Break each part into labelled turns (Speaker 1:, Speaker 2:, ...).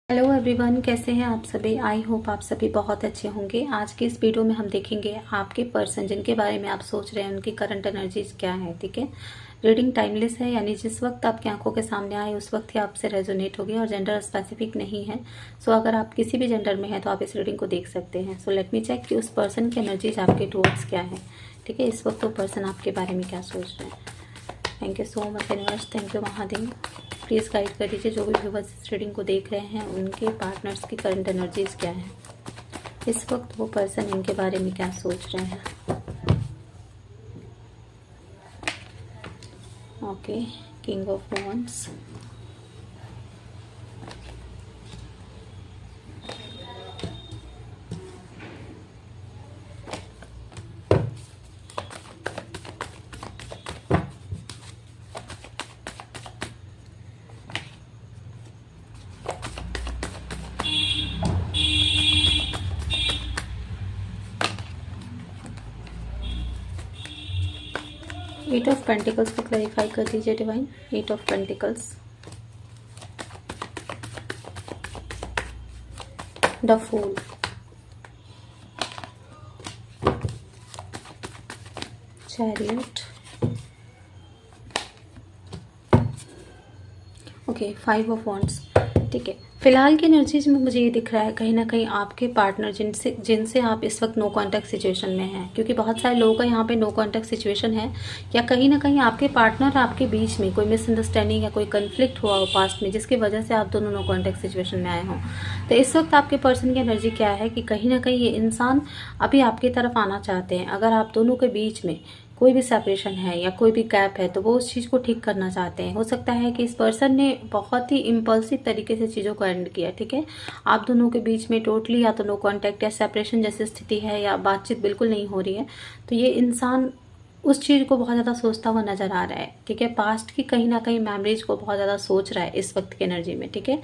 Speaker 1: Hello everyone, कैसे हैं आप सभी। आई होप आप सभी बहुत अच्छे होंगे। आज के इस वीडियो में हम देखेंगे आपके पर्सन जिनके बारे में आप सोच रहे हैं उनकी करंट एनर्जीज क्या है। ठीक है, रीडिंग टाइमलेस है, यानी जिस वक्त आपकी आंखों के सामने आए उस वक्त ही आपसे रेजोनेट होगी और जेंडर स्पेसिफिक नहीं है। सो अगर आप किसी भी जेंडर में हैं तो आप इस रीडिंग को देख सकते हैं। सो लेट मी चेक कि उस पर्सन की एनर्जीज आपके टुवर्ड्स क्या है। ठीक है, इस वक्त वो पर्सन आपके बारे में क्या सोच रहे हैं। Thank you so much universe, thank you Mahadev. Please guide कर दीजिए जो भी व्यूअर्स इस रीडिंग को देख रहे हैं उनके पार्टनर्स की करंट एनर्जीज क्या है। इस वक्त वो पर्सन इनके बारे में क्या सोच रहे हैं। Okay, king of wands, eight of pentacles को क्लैरिफाई कर दीजिए divine. Eight of pentacles, the fool, chariot, okay, five of wands. ठीक है, फिलहाल की एनर्जीज में मुझे ये दिख रहा है कहीं ना कहीं आपके पार्टनर जिनसे आप इस वक्त नो कांटेक्ट सिचुएशन में हैं, क्योंकि बहुत सारे लोगों का यहाँ पे नो कांटेक्ट सिचुएशन है, या कहीं ना कहीं आपके पार्टनर और आपके बीच में कोई मिसअंडरस्टैंडिंग या कोई कंफ्लिक्ट हुआ हो पास्ट में, जिसकी वजह से आप दोनों नो कांटेक्ट सिचुएशन में आए हों। तो इस वक्त आपके पर्सन की एनर्जी क्या है कि कहीं ना कहीं ये इंसान अभी आपकी तरफ आना चाहते हैं। अगर आप दोनों के बीच में कोई भी सेपरेशन है या कोई भी गैप है तो वो उस चीज़ को ठीक करना चाहते हैं। हो सकता है कि इस पर्सन ने बहुत ही इम्पल्सिव तरीके से चीज़ों को एंड किया। ठीक है, आप दोनों के बीच में टोटली या तो नो कांटेक्ट या सेपरेशन जैसी स्थिति है या बातचीत बिल्कुल नहीं हो रही है। तो ये इंसान उस चीज़ को बहुत ज़्यादा सोचता हुआ नज़र आ रहा है। ठीक है, पास्ट की कहीं ना कहीं मेमोरीज को बहुत ज़्यादा सोच रहा है इस वक्त की एनर्जी में। ठीक है,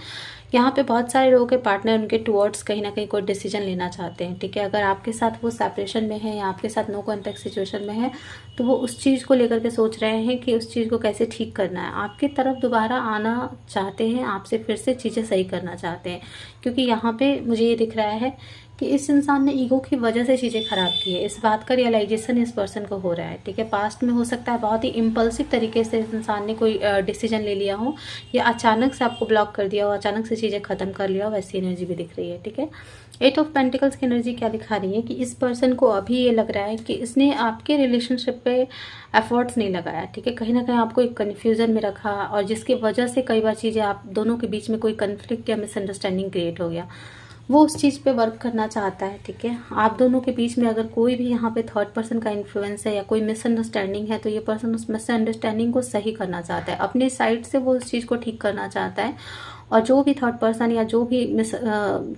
Speaker 1: यहाँ पे बहुत सारे लोगों के पार्टनर उनके टुवर्ड्स कहीं ना कहीं कोई डिसीजन लेना चाहते हैं। ठीक है, अगर आपके साथ वो सेपरेशन में है या आपके साथ नो कॉन्टैक्ट सिचुएशन में है तो वो उस चीज़ को लेकर के सोच रहे हैं कि उस चीज़ को कैसे ठीक करना है। आपकी तरफ दोबारा आना चाहते हैं, आपसे फिर से चीज़ें सही करना चाहते हैं, क्योंकि यहाँ पे मुझे ये दिख रहा है कि इस इंसान ने ईगो की वजह से चीज़ें खराब की है। इस बात का रियलाइजेशन इस पर्सन को हो रहा है। ठीक है, पास्ट में हो सकता है बहुत ही इम्पल्सिव तरीके से इस इंसान ने कोई डिसीजन ले लिया हो या अचानक से आपको ब्लॉक कर दिया हो, अचानक से चीज़ें ख़त्म कर लिया हो, वैसी एनर्जी भी दिख रही है। ठीक है, एट ऑफ पेंटिकल्स की एनर्जी क्या दिखा रही है कि इस पर्सन को अभी ये लग रहा है कि इसने आपके रिलेशनशिप पे एफर्ट्स नहीं लगाया। ठीक है, कहीं ना कहीं आपको एक कन्फ्यूज़न में रखा और जिसकी वजह से कई बार चीज़ें आप दोनों के बीच में कोई कन्फ्लिक्ट या मिसअंडरस्टैंडिंग क्रिएट हो गया। वो उस चीज़ पे वर्क करना चाहता है। ठीक है, आप दोनों के बीच में अगर कोई भी यहाँ पे थर्ड पर्सन का इन्फ्लुएंस है या कोई मिसअंडरस्टैंडिंग है तो ये पर्सन उस मिसअंडरस्टैंडिंग को सही करना चाहता है, अपने साइड से वो उस चीज़ को ठीक करना चाहता है। और जो भी थर्ड पर्सन या जो भी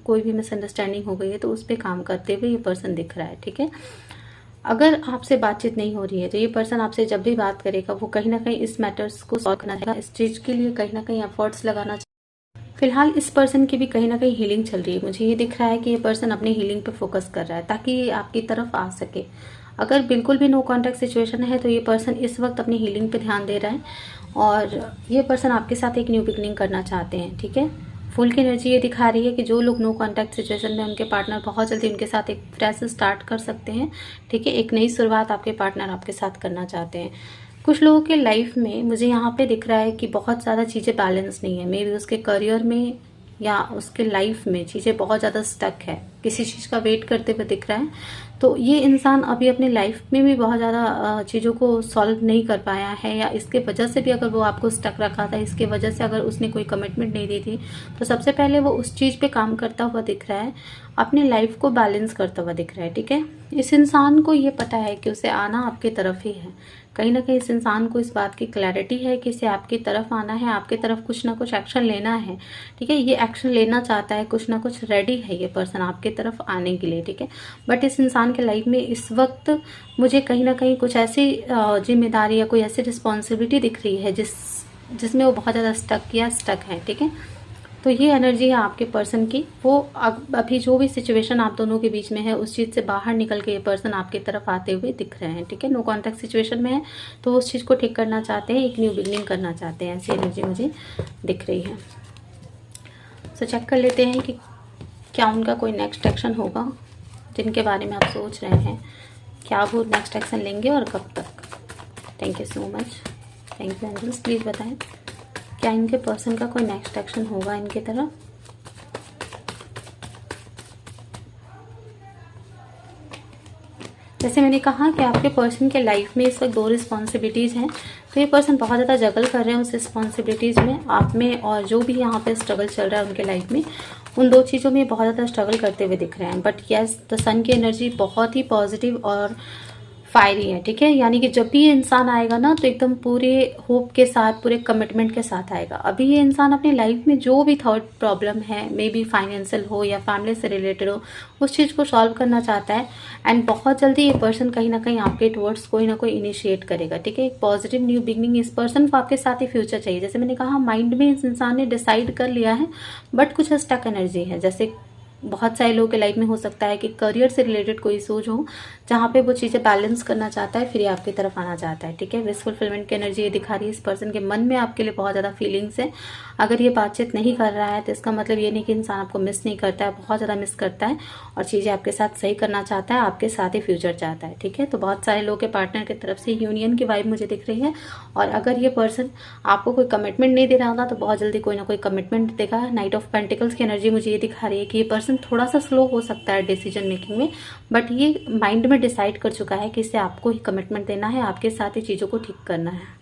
Speaker 1: कोई भी मिसअंडरस्टैंडिंग हो गई है तो उस पर काम करते हुए ये पर्सन दिख रहा है। ठीक है, अगर आपसे बातचीत नहीं हो रही है तो ये पर्सन आपसे जब भी बात करेगा वो कहीं ना कहीं इस मैटर्स को सॉल्व करना चाहेगा, इस चीज़ के लिए कहीं ना कहीं एफर्ट्स लगाना। फिलहाल इस पर्सन की भी कहीं ना कहीं हीलिंग चल रही है। मुझे ये दिख रहा है कि ये पर्सन अपनी हीलिंग पे फोकस कर रहा है ताकि ये आपकी तरफ आ सके। अगर बिल्कुल भी नो कांटेक्ट सिचुएशन है तो ये पर्सन इस वक्त अपनी हीलिंग पे ध्यान दे रहा है और ये पर्सन आपके साथ एक न्यू बिगनिंग करना चाहते हैं। ठीक है, फुल की एनर्जी ये दिखा रही है कि जो लोग नो कांटेक्ट सिचुएशन में उनके पार्टनर बहुत जल्दी उनके साथ एक फ्रेश स्टार्ट कर सकते हैं। ठीक है, एक नई शुरुआत आपके पार्टनर आपके साथ करना चाहते हैं। कुछ लोगों के लाइफ में मुझे यहाँ पे दिख रहा है कि बहुत ज़्यादा चीज़ें बैलेंस नहीं है। मे बी उसके करियर में या उसके लाइफ में चीज़ें बहुत ज़्यादा स्टक है, किसी चीज़ का वेट करते हुए दिख रहा है। तो ये इंसान अभी अपने लाइफ में भी बहुत ज़्यादा चीज़ों को सॉल्व नहीं कर पाया है, या इसके वजह से भी अगर वो आपको स्टक रखा था, इसके वजह से अगर उसने कोई कमिटमेंट नहीं दी थी तो सबसे पहले वो उस चीज़ पे काम करता हुआ दिख रहा है, अपनी लाइफ को बैलेंस करता हुआ दिख रहा है। ठीक है, इस इंसान को ये पता है कि उसे आना आपकी तरफ ही है। कहीं ना कहीं इस इंसान को इस बात की क्लैरिटी है कि इसे आपकी तरफ आना है, आपकी तरफ कुछ ना कुछ एक्शन लेना है। ठीक है, ये एक्शन लेना चाहता है, कुछ ना कुछ रेडी है ये पर्सन आपकी तरफ आने के लिए। ठीक है, बट इस इंसान के लाइफ में इस वक्त मुझे कहीं ना कहीं कुछ ऐसी जिम्मेदारी या कोई ऐसी रिस्पॉन्सिबिलिटी दिख रही है जिसमें वो बहुत ज़्यादा स्टक है। ठीक है, तो ये एनर्जी है आपके पर्सन की। वो अभी जो भी सिचुएशन आप दोनों के बीच में है उस चीज़ से बाहर निकल के ये पर्सन आपकी तरफ आते हुए दिख रहे हैं। ठीक है, नो कॉन्टैक्ट सिचुएशन में है तो उस चीज़ को ठीक करना चाहते हैं, एक न्यू बिगनिंग करना चाहते हैं, ऐसी एनर्जी मुझे दिख रही है। सो चेक कर लेते हैं कि क्या उनका कोई नेक्स्ट एक्शन होगा जिनके बारे में आप सोच रहे हैं, क्या वो नेक्स्ट एक्शन लेंगे और कब तक। Thank you so much, thank you angels. Please बताएं क्या इनके पर्सन का कोई नेक्स्ट एक्शन होगा इनकी तरफ। जैसे मैंने कहा कि आपके पर्सन के लाइफ में इस वक्त 2 रिस्पॉन्सिबिलिटीज़ हैं, तो ये पर्सन बहुत ज़्यादा जगल कर रहे हैं उस रिस्पॉन्सिबिलिटीज़ में, आप में, और जो भी यहाँ पे स्ट्रगल चल रहा है उनके लाइफ में, उन 2 चीज़ों में बहुत ज़्यादा स्ट्रगल करते हुए दिख रहे हैं। बट यस, द सन की एनर्जी बहुत ही पॉजिटिव और फायरी है, ठीक है। यानी कि जब भी ये इंसान आएगा ना, तो एकदम पूरे होप के साथ, पूरे कमिटमेंट के साथ आएगा। अभी ये इंसान अपनी लाइफ में जो भी थर्ड प्रॉब्लम है, मे बी फाइनेंशियल हो या फैमिली से रिलेटेड हो, उस चीज़ को सॉल्व करना चाहता है। एंड बहुत जल्दी ये पर्सन कहीं ना कहीं आपके टुवर्ड्स कोई ना कोई इनिशिएट करेगा, ठीक है। एक पॉजिटिव न्यू बिगनिंग, इस पर्सन को आपके साथ ही फ्यूचर चाहिए। जैसे मैंने कहा, माइंड में इस इंसान ने डिसाइड कर लिया है, बट कुछ स्टक एनर्जी है। जैसे बहुत सारे लोगों के लाइफ में हो सकता है कि करियर से रिलेटेड कोई सोच हो, जहाँ पे वो चीज़ें बैलेंस करना चाहता है, फिर ये आपकी तरफ आना चाहता है, ठीक है। विश फुलफिलमेंट की एनर्जी ये दिखा रही है। इस पर्सन के मन में आपके लिए बहुत ज़्यादा फीलिंग्स है। अगर ये बातचीत नहीं कर रहा है तो इसका मतलब ये नहीं कि इंसान आपको मिस नहीं करता है, बहुत ज़्यादा मिस करता है और चीज़ें आपके साथ सही करना चाहता है, आपके साथ ही फ्यूचर चाहता है, ठीक है। तो बहुत सारे लोगों के पार्टनर की तरफ से यूनियन की वाइब मुझे दिख रही है। और अगर ये पर्सन आपको कोई कमिटमेंट नहीं दे रहा होगा तो बहुत जल्दी कोई ना कोई कमिटमेंट देगा। नाइट ऑफ पेंटिकल्स की एनर्जी मुझे ये दिखा रही है कि ये पर्सन थोड़ा सा स्लो हो सकता है डिसीजन मेकिंग में, बट ये माइंड में डिसाइड कर चुका है कि इसे आपको ही कमिटमेंट देना है, आपके साथ ही चीज़ों को ठीक करना है।